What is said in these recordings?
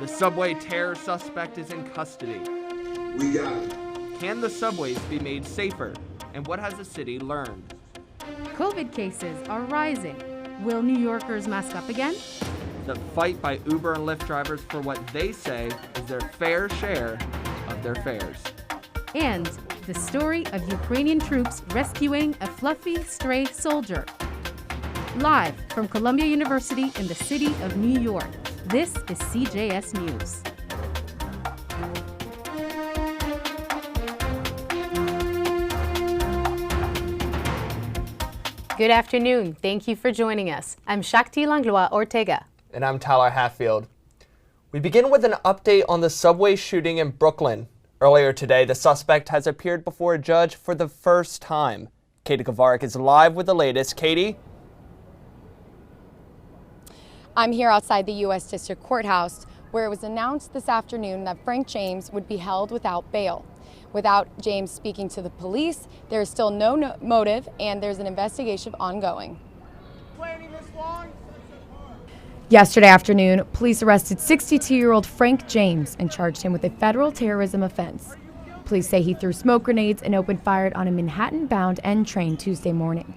The subway terror suspect is in custody. We got it. Can the subways be made safer? And what has the city learned? COVID cases are rising. Will New Yorkers mask up again? The fight by Uber and Lyft drivers for what they say is their fair share of their fares. And the story of Ukrainian troops rescuing a fluffy stray soldier. Live from Columbia University in the city of New York, this is CJS News. Good afternoon. Thank you for joining us. I'm Shakti Langlois Ortega. And I'm Tyler Hatfield. We begin with an update on the subway shooting in Brooklyn. Earlier today, the suspect has appeared before a judge for the first time. Katie Kovarik is live with the latest. Katie? I'm here outside the U.S. District Courthouse, where it was announced this afternoon that Frank James would be held without bail. Without James speaking to the police, there is still no motive, and there's an investigation ongoing. Yesterday afternoon, police arrested 62-year-old Frank James and charged him with a federal terrorism offense. Police say he threw smoke grenades and opened fire on a Manhattan-bound N train Tuesday morning.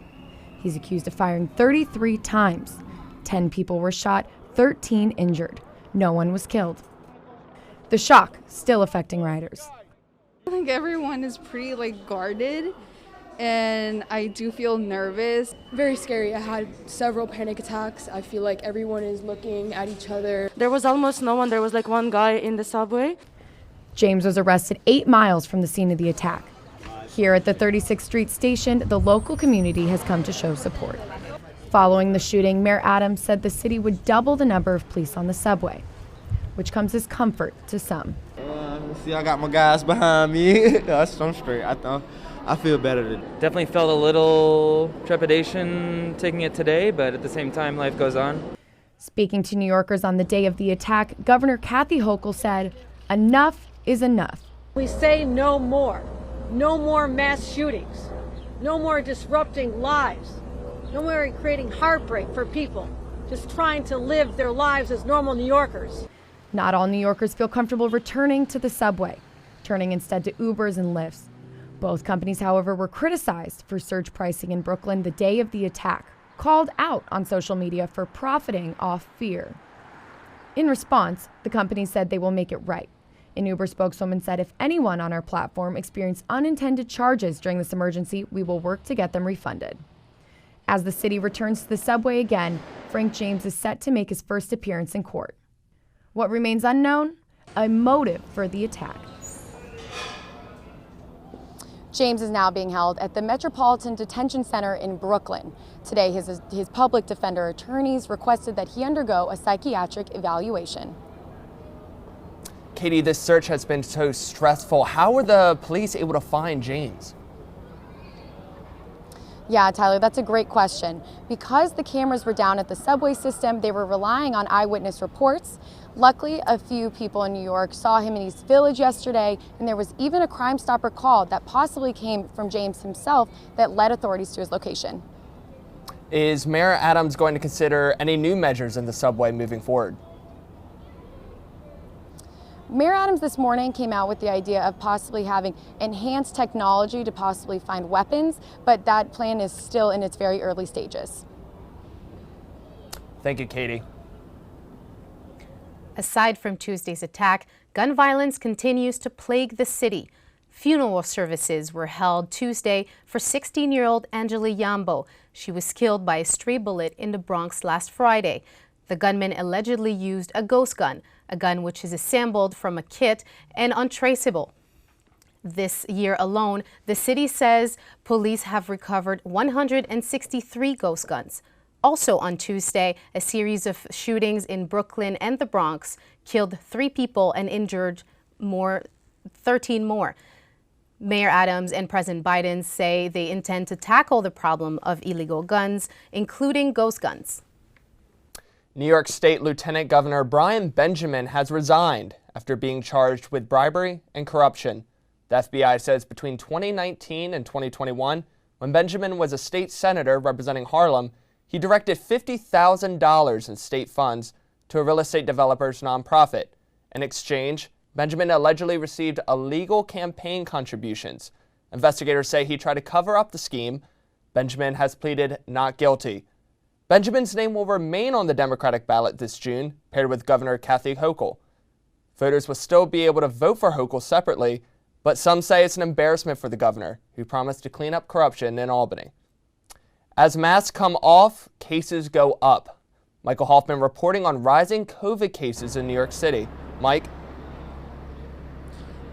He's accused of firing 33 times. 10 people were shot, 13 injured. No one was killed. The shock still affecting riders. I think everyone is pretty guarded, and I do feel nervous. Very scary. I had several panic attacks. I feel like everyone is looking at each other. There was almost no one. There was one guy in the subway. James was arrested 8 miles from the scene of the attack. Here at the 36th Street station, the local community has come to show support. Following the shooting, Mayor Adams said the city would double the number of police on the subway, which comes as comfort to some. See, I got my guys behind me. I'm straight. I feel better today. Definitely felt a little trepidation taking it today, but at the same time, life goes on. Speaking to New Yorkers on the day of the attack, Governor Kathy Hochul said, "Enough is enough." We say no more. No more mass shootings. No more disrupting lives. No more creating heartbreak for people just trying to live their lives as normal New Yorkers. Not all New Yorkers feel comfortable returning to the subway, turning instead to Ubers and Lyfts. Both companies, however, were criticized for surge pricing in Brooklyn the day of the attack, called out on social media for profiting off fear. In response, the companies said they will make it right. An Uber spokeswoman said if anyone on our platform experienced unintended charges during this emergency, we will work to get them refunded. As the city returns to the subway again, Frank James is set to make his first appearance in court. What remains unknown? A motive for the attack. James is now being held at the Metropolitan Detention Center in Brooklyn. Today, his public defender attorneys requested that he undergo a psychiatric evaluation. Katie, this search has been so stressful. How were the police able to find James? Yeah, Tyler, that's a great question. Because the cameras were down at the subway system, they were relying on eyewitness reports. Luckily, a few people in New York saw him in East Village yesterday, and there was even a Crime Stopper call that possibly came from James himself that led authorities to his location. Is Mayor Adams going to consider any new measures in the subway moving forward? Mayor Adams this morning came out with the idea of possibly having enhanced technology to possibly find weapons, but that plan is still in its very early stages. Thank you, Katie. Aside from Tuesday's attack, gun violence continues to plague the city. Funeral services were held Tuesday for 16-year-old Angela Yambo. She was killed by a stray bullet in the Bronx last Friday. The gunman allegedly used a ghost gun, a gun which is assembled from a kit and untraceable. This year alone, the city says police have recovered 163 ghost guns. Also on Tuesday, a series of shootings in Brooklyn and the Bronx killed 3 people and injured 13 more. Mayor Adams and President Biden say they intend to tackle the problem of illegal guns, including ghost guns. New York State Lieutenant Governor Brian Benjamin has resigned after being charged with bribery and corruption. The FBI says between 2019 and 2021, when Benjamin was a state senator representing Harlem, he directed $50,000 in state funds to a real estate developer's nonprofit. In exchange, Benjamin allegedly received illegal campaign contributions. Investigators say he tried to cover up the scheme. Benjamin has pleaded not guilty. Benjamin's name will remain on the Democratic ballot this June, paired with Governor Kathy Hochul. Voters will still be able to vote for Hochul separately, but some say it's an embarrassment for the governor, who promised to clean up corruption in Albany. As masks come off, cases go up. Michael Hoffman reporting on rising COVID cases in New York City. Mike?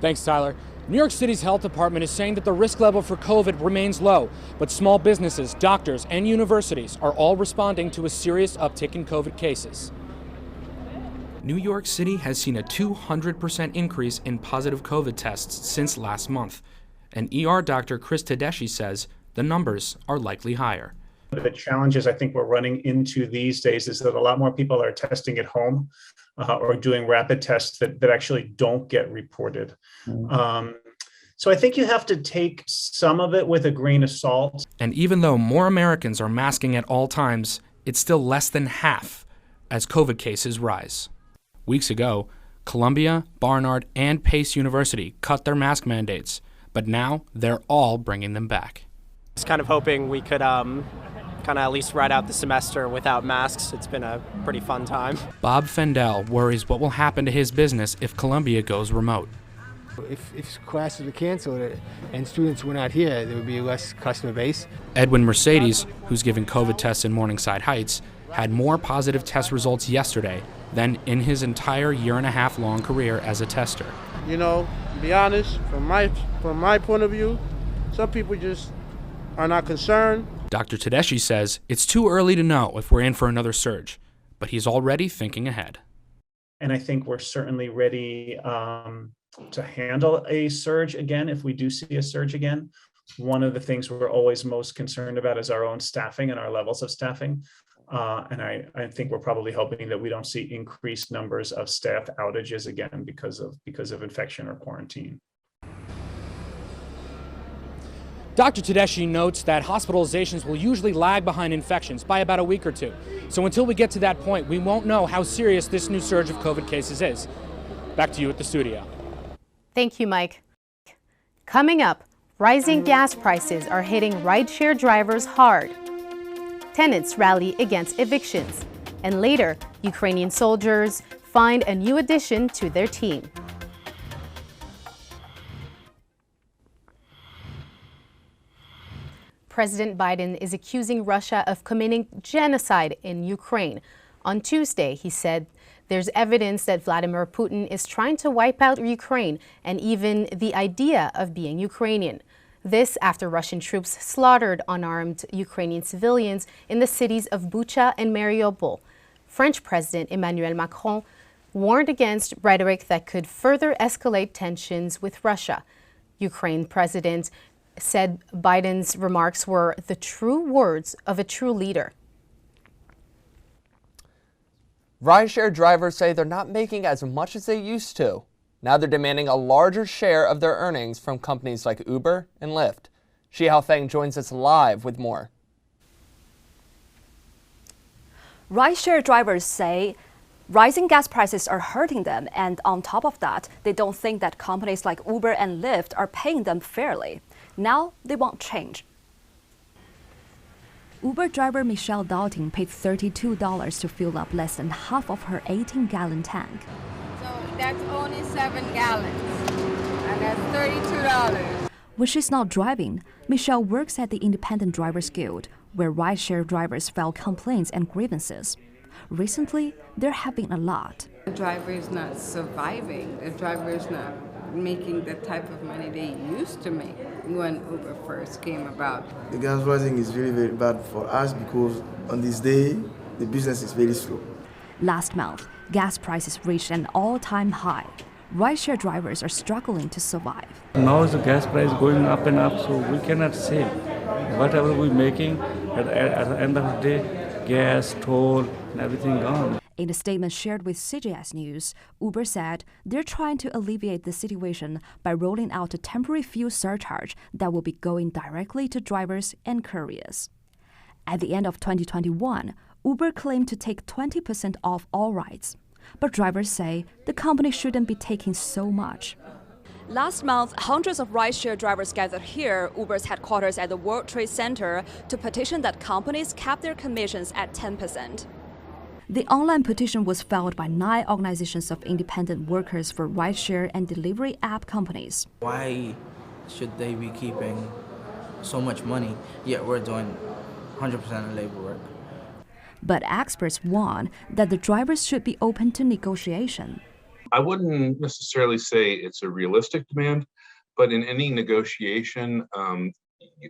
Thanks, Tyler. New York City's health department is saying that the risk level for COVID remains low, but small businesses, doctors, and universities are all responding to a serious uptick in COVID cases. New York City has seen a 200% increase in positive COVID tests since last month. And ER doctor Chris Tedeschi says the numbers are likely higher. The challenges I think we're running into these days is that a lot more people are testing at home or doing rapid tests that actually don't get reported. So I think you have to take some of it with a grain of salt. And even though more Americans are masking at all times, it's still less than half as COVID cases rise. Weeks ago, Columbia, Barnard, and Pace University cut their mask mandates, but now they're all bringing them back. Just kind of hoping we could kind of at least ride out the semester without masks. It's been a pretty fun time. Bob Fendel worries what will happen to his business if Columbia goes remote. If classes were canceled and students were not here, there would be less customer base. Edwin Mercedes, who's giving COVID tests in Morningside Heights, had more positive test results yesterday than in his entire year-and-a-half-long career as a tester. You know, to be honest, from my point of view, some people just are not concerned. Dr. Tedeschi says it's too early to know if we're in for another surge, but he's already thinking ahead. And I think we're certainly ready to handle a surge again if we do see a surge again. One of the things we're always most concerned about is our own staffing and our levels of staffing. And I think we're probably hoping that we don't see increased numbers of staff outages again because of infection or quarantine. Dr. Tedeschi notes that hospitalizations will usually lag behind infections by about a week or two. So until we get to that point, we won't know how serious this new surge of COVID cases is. Back to you at the studio. Thank you, Mike. Coming up, rising gas prices are hitting rideshare drivers hard. Tenants rally against evictions. And later, Ukrainian soldiers find a new addition to their team. President Biden is accusing Russia of committing genocide in Ukraine. On Tuesday, he said there's evidence that Vladimir Putin is trying to wipe out Ukraine and even the idea of being Ukrainian. This after Russian troops slaughtered unarmed Ukrainian civilians in the cities of Bucha and Mariupol. French President Emmanuel Macron warned against rhetoric that could further escalate tensions with Russia. Ukraine President said Biden's remarks were the true words of a true leader. Rideshare drivers say they're not making as much as they used to. Now they're demanding a larger share of their earnings from companies like Uber and Lyft. Shi Haofeng joins us live with more. Rideshare drivers say rising gas prices are hurting them, and on top of that, they don't think that companies like Uber and Lyft are paying them fairly. Now they want change. Uber driver Michelle Dalton paid $32 to fill up less than half of her 18-gallon tank. So that's only 7 gallons, and that's $32. When she's not driving, Michelle works at the Independent Drivers Guild, where rideshare drivers file complaints and grievances. Recently, there have been a lot. The driver is not surviving. The driver is not making the type of money they used to make when Uber first came about. The gas rising is very, very bad for us because on this day, the business is very slow. Last month, gas prices reached an all-time high. Rideshare drivers are struggling to survive. Now the gas price going up and up, so we cannot save. Whatever we're making, at the end of the day, gas, toll, and everything gone. In a statement shared with CJS News, Uber said they're trying to alleviate the situation by rolling out a temporary fuel surcharge that will be going directly to drivers and couriers. At the end of 2021, Uber claimed to take 20% off all rides. But drivers say the company shouldn't be taking so much. Last month, hundreds of rideshare drivers gathered here, Uber's headquarters at the World Trade Center, to petition that companies cap their commissions at 10%. The online petition was filed by 9 organizations of independent workers for rideshare and delivery app companies. Why should they be keeping so much money, yet we're doing 100% of labor work? But experts warn that the drivers should be open to negotiation. I wouldn't necessarily say it's a realistic demand, but in any negotiation,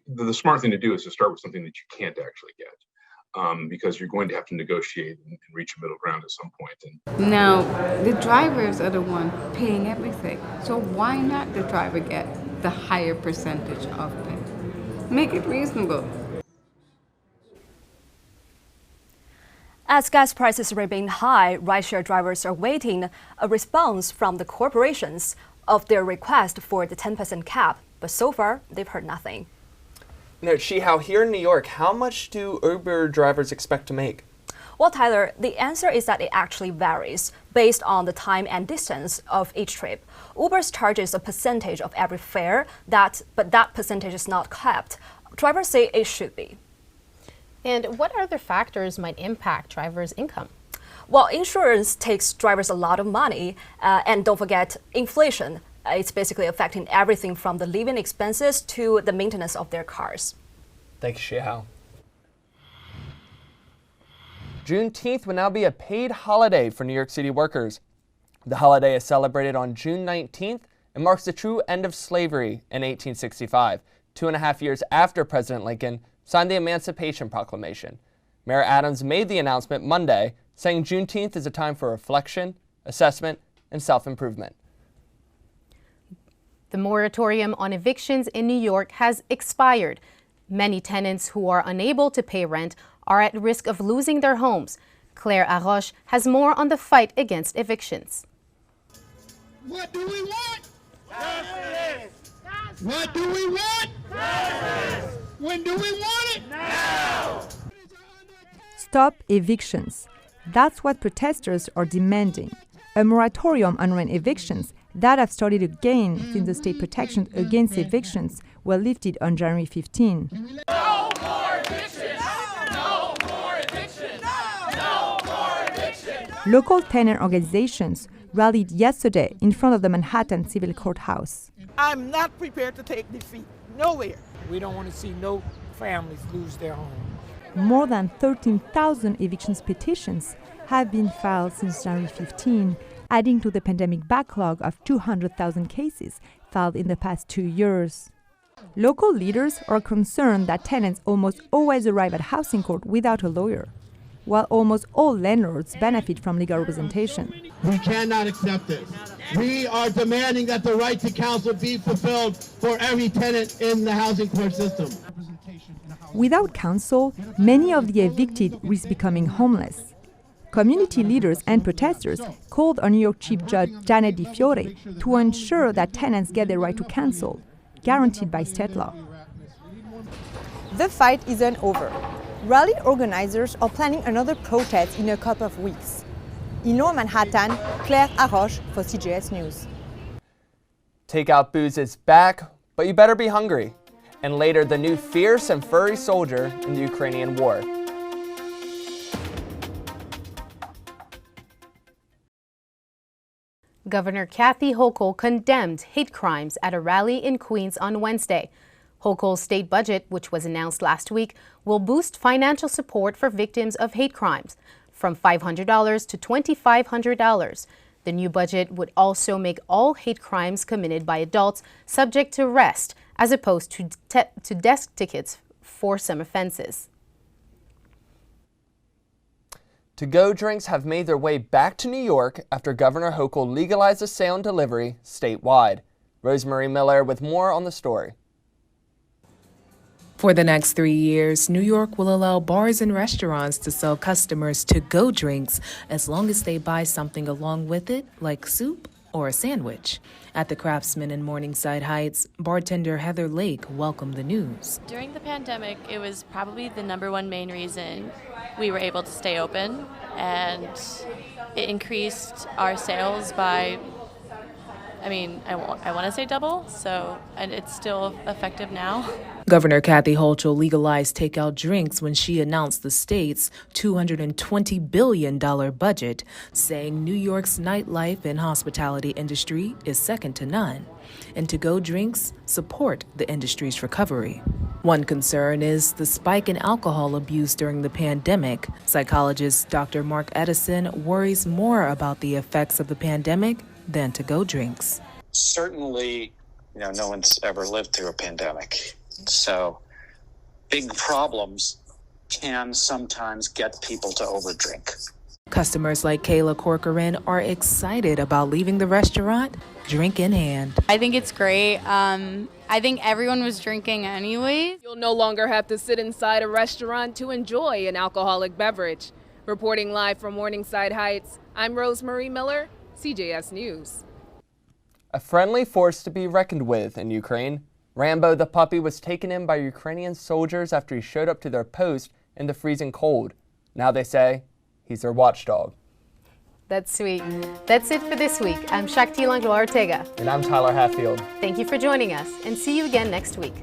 the smart thing to do is to start with something that you can't actually get, because you're going to have to negotiate and reach a middle ground at some point. Now, the drivers are the one paying everything, so why not the driver get the higher percentage of pay? Make it reasonable. As gas prices remain high, rideshare drivers are waiting a response from the corporations of their request for the 10% cap. But so far, they've heard nothing. Now, Shihao, here in New York, how much do Uber drivers expect to make? Well, Tyler, the answer is that it actually varies based on the time and distance of each trip. Uber charges a percentage of every fare, but that percentage is not capped. Drivers say it should be. And what other factors might impact drivers' income? Well, insurance takes drivers a lot of money, and don't forget inflation. It's basically affecting everything from the living expenses to the maintenance of their cars. Thank you, Shihao. Juneteenth will now be a paid holiday for New York City workers. The holiday is celebrated on June 19th and marks the true end of slavery in 1865, 2.5 years after President Lincoln signed the Emancipation Proclamation. Mayor Adams made the announcement Monday, saying Juneteenth is a time for reflection, assessment, and self-improvement. The moratorium on evictions in New York has expired. Many tenants who are unable to pay rent are at risk of losing their homes. Claire Arroche has more on the fight against evictions. What do we want? Justice! What do we want? Justice! When do we want it? Now! Stop evictions. That's what protesters are demanding. A moratorium on rent evictions that have started again since the state protections against evictions were lifted on January 15. No more evictions! No more evictions! No more evictions! Local tenant organizations rallied yesterday in front of the Manhattan Civil Courthouse. I'm not prepared to take defeat. Nowhere. We don't want to see no families lose their homes. More than 13,000 evictions petitions have been filed since January 15, adding to the pandemic backlog of 200,000 cases filed in the past 2 years. Local leaders are concerned that tenants almost always arrive at housing court without a lawyer, while almost all landlords benefit from legal representation. We cannot accept this. We are demanding that the right to counsel be fulfilled for every tenant in the housing court system. Without counsel, many of the evicted risk becoming homeless. Community leaders and protesters called on New York Chief Judge Janet DiFiore to ensure that tenants get their right to counsel, guaranteed by state law. The fight isn't over. Rally organizers are planning another protest in a couple of weeks. In Lower Manhattan, Claire Arroche for CJS News. Takeout booze is back, but you better be hungry. And later, the new fierce and furry soldier in the Ukrainian war. Governor Kathy Hochul condemned hate crimes at a rally in Queens on Wednesday. Hochul's state budget, which was announced last week, will boost financial support for victims of hate crimes from $500 to $2,500. The new budget would also make all hate crimes committed by adults subject to arrest, as opposed to desk tickets for some offenses. To-go drinks have made their way back to New York after Governor Hochul legalized the sale and delivery statewide. Rosemary Miller with more on the story. For the next 3 years, New York will allow bars and restaurants to sell customers to-go drinks as long as they buy something along with it, like soup or a sandwich. At the Craftsman in Morningside Heights, bartender Heather Lake welcomed the news. During the pandemic, it was probably the #1 main reason we were able to stay open, and it increased our sales by, I want to say double, and it's still effective now. Governor Kathy Hochul legalized takeout drinks when she announced the state's $220 billion budget, saying New York's nightlife and hospitality industry is second to none, and to-go drinks support the industry's recovery. One concern is the spike in alcohol abuse during the pandemic. Psychologist Dr. Mark Edison worries more about the effects of the pandemic than to-go drinks. Certainly, no one's ever lived through a pandemic. So big problems can sometimes get people to overdrink. Customers like Kayla Corcoran are excited about leaving the restaurant, drink in hand. I think it's great. I think everyone was drinking anyways. You'll no longer have to sit inside a restaurant to enjoy an alcoholic beverage. Reporting live from Morningside Heights, I'm Rosemarie Miller, CJS News. A friendly force to be reckoned with in Ukraine. Rambo the puppy was taken in by Ukrainian soldiers after he showed up to their post in the freezing cold. Now they say he's their watchdog. That's sweet. That's it for this week. I'm Shakti Langlois Ortega. And I'm Tyler Hatfield. Thank you for joining us, and see you again next week.